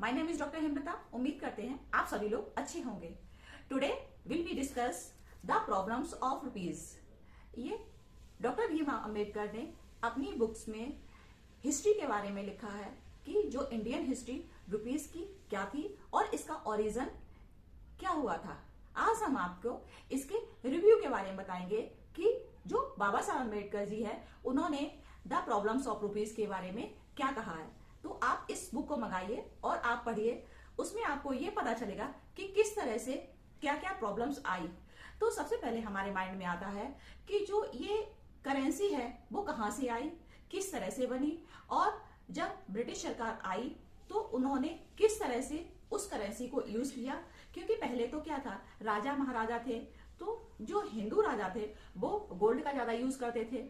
My name is doctor Hemlata. उम्मीद करते हैं आप सभी लोग अच्छे होंगे। Today will be discuss the problems of rupees. ये डॉक्टर भीम अम्बेडकर ने अपनी बुक्स में हिस्ट्री के बारे में लिखा है कि जो इंडियन हिस्ट्री रुपीज की क्या थी और इसका ओरिजिन क्या हुआ था। आज हम आपको इसके रिव्यू के बारे में बताएंगे कि जो बाबा साहब अम्बेडकर जी है उन्होंने द प्रॉब्लम्स ऑफ रुपीज के बारे में क्या कहा है। तो आप इस बुक को मंगाइए और आप पढ़िए। उसमें आपको ये पता चलेगा कि किस तरह से क्या क्या प्रॉब्लम्स आई। तो सबसे पहले हमारे माइंड में आता है कि जो ये करेंसी है वो कहाँ से आई, किस तरह से बनी, और जब ब्रिटिश सरकार आई तो उन्होंने किस तरह से उस करेंसी को यूज किया। क्योंकि पहले तो क्या था, राजा महाराजा थे, तो जो हिंदू राजा थे वो गोल्ड का ज्यादा यूज करते थे,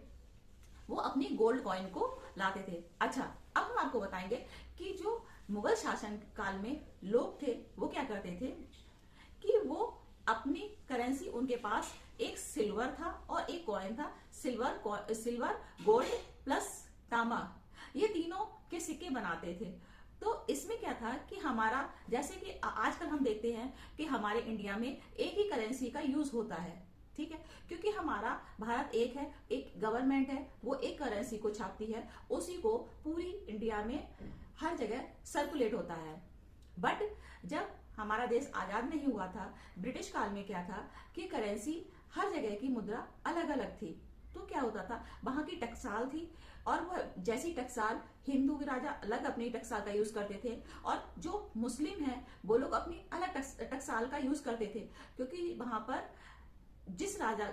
वो अपनी गोल्ड कॉइन को लाते थे। अच्छा, अब हम आपको बताएंगे कि जो मुगल शासन काल में लोग थे वो क्या करते थे कि वो अपनी करेंसी, उनके पास एक सिल्वर था और एक कॉइन था। सिल्वर गोल्ड प्लस तांबा, ये तीनों के सिक्के बनाते थे। तो इसमें क्या था कि हमारा, जैसे कि आजकल हम देखते हैं कि हमारे इंडिया में एक ही करेंसी का यूज होता है, ठीक है, क्योंकि हमारा भारत एक है, एक गवर्नमेंट है, वो एक करेंसी को छापती है, उसी को पूरी इंडिया में हर जगह सर्कुलेट होता है। बट जब हमारा देश आजाद नहीं हुआ था, ब्रिटिश काल में क्या था कि करेंसी हर जगह की मुद्रा अलग अलग थी। तो क्या होता था, वहां की टकसाल थी और वह जैसी टकसाल, हिंदू के राजा अलग अपनी टकसाल का यूज करते थे और जो मुस्लिम है वो लोग अपनी अलग टकसाल का यूज करते थे। क्योंकि वहां पर जिस राजा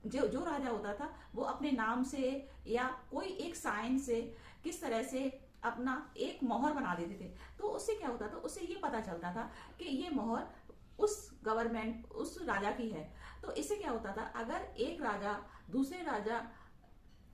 जो राजा होता था वो अपने नाम से या कोई एक साइन से किस तरह से अपना एक मोहर बना देते थे। तो उससे क्या होता था, उससे ये पता चलता था कि ये मोहर उस गवर्नमेंट, उस राजा की है। तो इससे क्या होता था, अगर एक राजा दूसरे राजा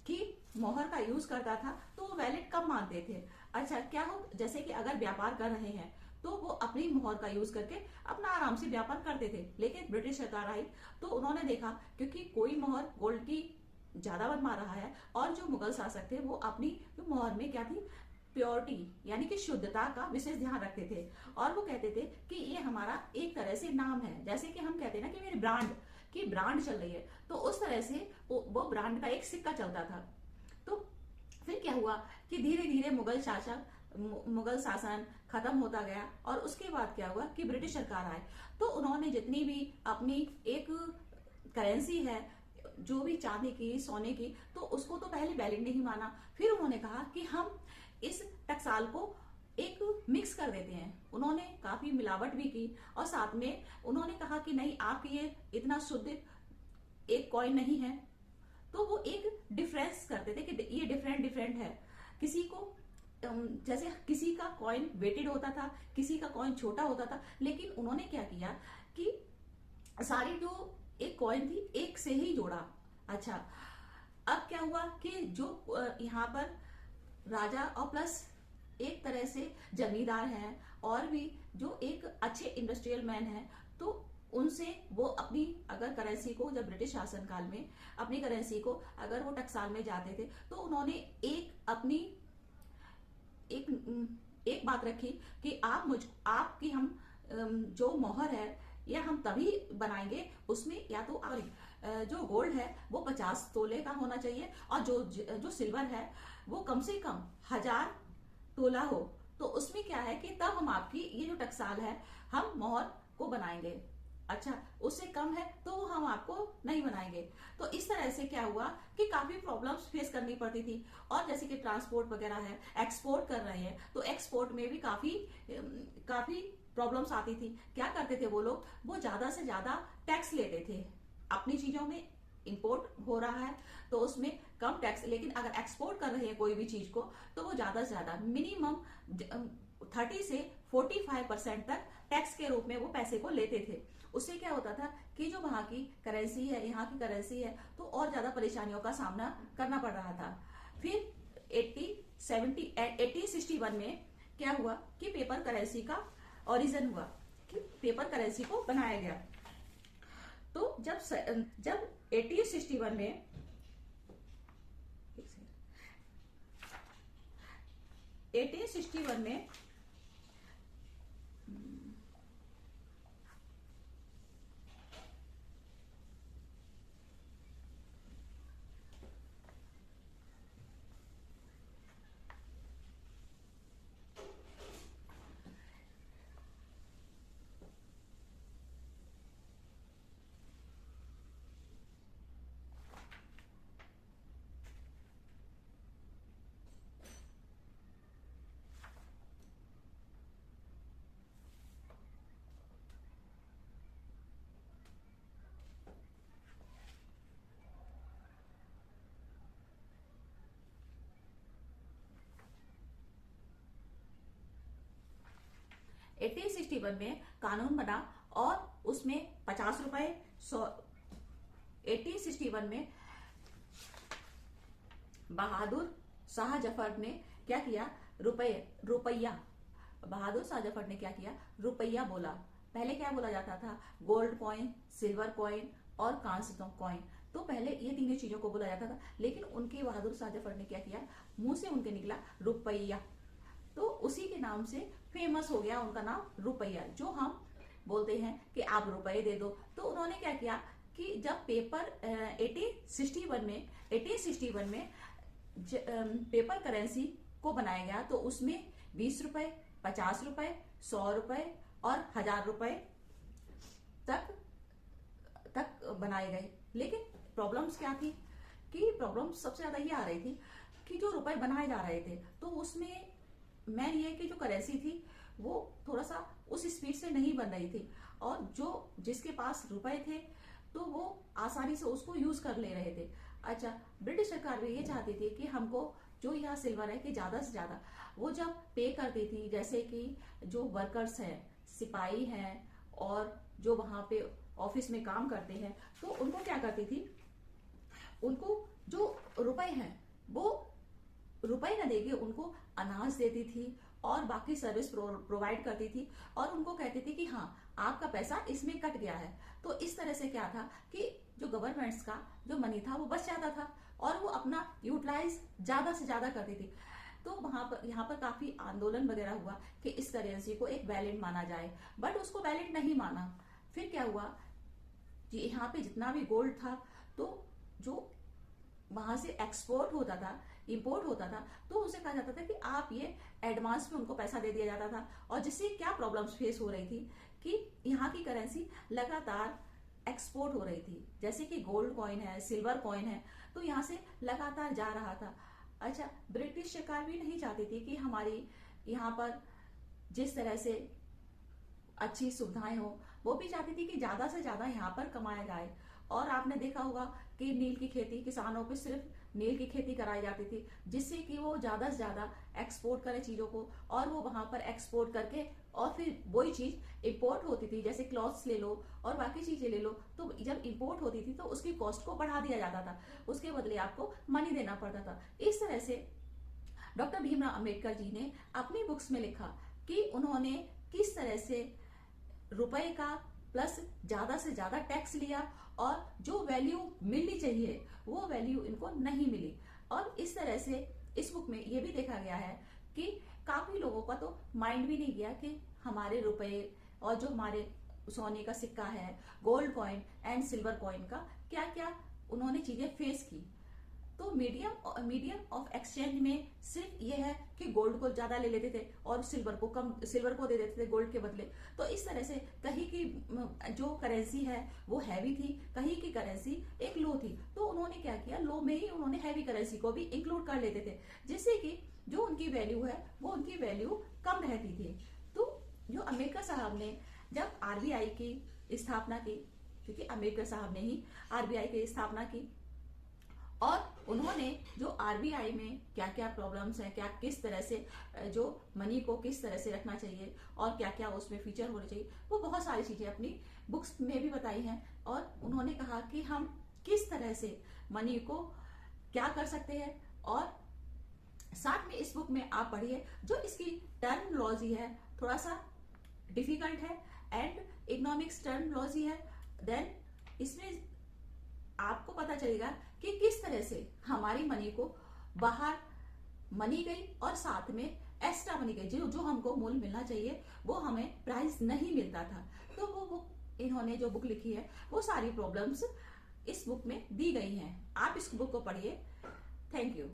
की मोहर का यूज करता था तो वो वैलिड कम मानते थे। अच्छा, क्या हो, जैसे कि अगर व्यापार कर रहे हैं तो वो अपनी मोहर का यूज करके अपना आराम से व्यापार करते थे। लेकिन ब्रिटिश सरकार आई तो उन्होंने देखा क्योंकि कोई मोहर गोल्ड की ज्यादा बनवा रहा है, और जो मुगल शासक थे वो अपनी मोहर में क्या थी, प्योरिटी यानी कि शुद्धता का विशेष ध्यान रखते थे। और वो कहते थे कि ये हमारा एक तरह से नाम है, जैसे कि हम कहते हैं ना कि मेरी ब्रांड की ब्रांड चल रही है, तो उस तरह से वो ब्रांड का एक सिक्का चलता था। तो फिर क्या हुआ कि धीरे धीरे मुगल शासन खत्म होता गया और उसके बाद क्या हुआ कि ब्रिटिश सरकार आए तो उन्होंने जितनी भी अपनी एक करेंसी है, जो भी चांदी की, सोने की, तो उसको तो पहले वैलिड नहीं माना। फिर उन्होंने कहा कि हम इस टकसाल को एक मिक्स कर देते हैं। उन्होंने काफी मिलावट भी की और साथ में उन्होंने कहा कि नहीं, आप ये इतना शुद्ध एक कॉइन नहीं है। तो वो एक डिफरेंस करते थे कि ये डिफरेंट है। किसी को जैसे किसी का कॉइन वेटेड होता था, किसी का कॉइन छोटा होता था, लेकिन उन्होंने क्या किया कि सारी जो एक कॉइन थी एक से ही जोड़ा। अच्छा, अब क्या हुआ कि जो यहाँ पर राजा और प्लस एक तरह से जमींदार हैं और भी जो एक अच्छे इंडस्ट्रियल मैन हैं, तो उनसे वो अपनी अगर करेंसी को, जब ब्रिटिश शासन काल में अपनी करेंसी को अगर वो टकसाल में जाते थे तो उन्होंने एक बात रखी कि आपकी हम जो मोहर है या हम तभी बनाएंगे उसमें या तो जो गोल्ड है वो 50 तोले का होना चाहिए और जो सिल्वर है वो कम से कम 1000 तोला हो। तो उसमें क्या है कि तब हम आपकी ये जो टकसाल है हम मोहर को बनाएंगे। अच्छा, उससे कम है तो हम आपको नहीं बनाएंगे। तो इस तरह से क्या हुआ कि काफी प्रॉब्लम्स फेस करनी पड़ती थी। और जैसे कि ट्रांसपोर्ट वगैरह है, एक्सपोर्ट कर रहे हैं तो एक्सपोर्ट में भी काफी प्रॉब्लम्स आती थी। क्या करते थे वो लोग, वो ज्यादा से ज्यादा टैक्स लेते थे। अपनी चीजों में इंपोर्ट हो रहा है तो उसमें कम टैक्स, लेकिन अगर एक्सपोर्ट कर रहे हैं कोई भी चीज को तो वो ज्यादा से ज्यादा मिनिमम 30 से 45% तक टैक्स के रूप में वो पैसे को लेते थे। उससे क्या होता था कि जो वहां की करेंसी है, यहाँ की करेंसी है, तो और ज्यादा परेशानियों का सामना करना पड़ रहा था। फिर 1861 में क्या हुआ कि पेपर करेंसी का ओरिजिन हुआ, कि पेपर करेंसी को बनाया गया। तो जब 1861 में 1861 में 1861 में कानून बना और उसमें 50 रुपए 1861 में बहादुर शाह जफर ने क्या किया, रुपया बहादुर शाह जफर ने क्या किया, रुपया बोला। पहले क्या बोला जाता था, गोल्ड कॉइन, सिल्वर कॉइन और कांस्य कॉइन। तो पहले ये तीनों चीजों को बोला जाता था, लेकिन उनके बहादुर शाह जफर ने क्या किया, मुंह से उनके निकला रुपया, तो उसी के नाम से फेमस हो गया उनका नाम रुपया। जो हम बोलते हैं कि आप रुपए दे दो, तो उन्होंने क्या किया कि जब पेपर 1861 में पेपर करेंसी को बनाया गया, तो उसमें 20 रुपए, 50 रुपए, 100 रुपए और 1000 रुपए तक बनाए गए। लेकिन प्रॉब्लम्स क्या थी कि प्रॉब्लम्स सबसे ज्यादा ये आ रही थी कि जो रुपए बनाए जा रहे थे, तो उसमें मैं ये कि जो करेंसी थी वो थोड़ा सा उस स्पीड से नहीं बन रही थी, और जो जिसके पास रुपए थे तो वो आसानी से उसको यूज कर ले रहे थे। अच्छा, ब्रिटिश सरकार भी ये चाहती थी कि हमको जो यहाँ सिल्वर है कि ज्यादा से ज्यादा वो जब पे करती थी, जैसे कि जो वर्कर्स हैं, सिपाही हैं और जो वहां पे ऑफिस में काम करते हैं, तो उनको क्या करती थी, उनको जो रुपए हैं वो रुपए न देके उनको अनाज देती थी और बाकी सर्विस प्रोवाइड करती थी, और उनको कहती थी कि हाँ आपका पैसा इसमें कट गया है। तो इस तरह से क्या था कि जो गवर्नमेंट्स का जो मनी था वो बच जाता था और वो अपना यूटिलाइज ज्यादा से ज्यादा करती थी। तो यहाँ पर काफी आंदोलन वगैरह हुआ कि इस करेंसी को एक वैलिड माना जाए, बट उसको वैलिड नहीं माना। फिर क्या हुआ कि यहाँ पे जितना भी गोल्ड था, तो जो वहां से एक्सपोर्ट होता था, इंपोर्ट होता था, तो उसे कहा जाता था कि आप ये एडवांस में उनको पैसा दे दिया जाता था। और जिससे क्या प्रॉब्लम्स फेस हो रही थी कि यहाँ की करेंसी लगातार एक्सपोर्ट हो रही थी, जैसे कि गोल्ड कॉइन है, सिल्वर कॉइन है, तो यहाँ से लगातार जा रहा था। अच्छा, ब्रिटिश सरकार भी नहीं चाहती थी कि हमारी यहाँ पर जिस तरह से अच्छी सुविधाएं हो, वो भी चाहती थी कि ज्यादा से ज्यादा यहाँ पर कमाया जाए। और आपने देखा होगा कि नील की खेती, किसानों पे सिर्फ नील की खेती कराई जाती थी, जिससे कि वो ज्यादा से ज्यादा एक्सपोर्ट करे चीजों को, और वो वहां पर एक्सपोर्ट करके और फिर वही चीज इंपोर्ट होती थी, जैसे क्लॉथ्स ले लो और बाकी चीजें ले लो, तो जब इंपोर्ट होती थी तो उसकी कॉस्ट को बढ़ा दिया जाता था, उसके बदले आपको मनी देना पड़ता था। इस तरह से डॉक्टर भीमराव अंबेडकर जी ने अपनी बुक्स में लिखा कि उन्होंने किस तरह से रुपए का प्लस ज्यादा से ज्यादा टैक्स लिया और जो वैल्यू मिलनी चाहिए वो वैल्यू इनको नहीं मिली। और इस तरह से इस बुक में ये भी देखा गया है कि काफी लोगों का तो माइंड भी नहीं गया कि हमारे रुपए और जो हमारे सोने का सिक्का है, gold coin and silver coin का क्या क्या उन्होंने चीजें फेस की। तो मीडियम ऑफ एक्सचेंज में सिर्फ ये है कि गोल्ड को ज्यादा ले लेते थे और सिल्वर को दे देते थे गोल्ड के बदले। तो इस तरह से कहीं की जो करेंसी है वो हैवी थी, कहीं की करेंसी एक लो थी, तो उन्होंने क्या किया, लो में ही उन्होंने हैवी करेंसी को भी इंक्लूड कर लेते थे, जिससे कि जो उनकी वैल्यू है वो उनकी वैल्यू कम रहती थी। तो जो अम्बेडकर साहब ने जब आरबीआई की स्थापना की, क्योंकि अम्बेडकर साहब ने ही आरबीआई की स्थापना की, और उन्होंने जो आरबीआई में क्या क्या प्रॉब्लम्स हैं, क्या किस तरह से जो मनी को किस तरह से रखना चाहिए और क्या क्या उसमें फीचर होने चाहिए, वो बहुत सारी चीजें अपनी बुक्स में भी बताई हैं। और उन्होंने कहा कि हम किस तरह से मनी को क्या कर सकते हैं, और साथ में इस बुक में आप पढ़िए जो इसकी टर्मिनोलॉजी है थोड़ा सा डिफिकल्ट है एंड इकोनॉमिक्स टर्मिनोलॉजी है, देन इसमें आपको पता चलेगा कि किस तरह से हमारी मनी को बाहर मनी गई और साथ में एक्स्ट्रा मनी गई, जो हमको मूल मिलना चाहिए वो हमें प्राइस नहीं मिलता था। तो वो बुक, इन्होंने जो बुक लिखी है वो सारी प्रॉब्लम्स इस बुक में दी गई हैं। आप इस बुक को पढ़िए। Thank you.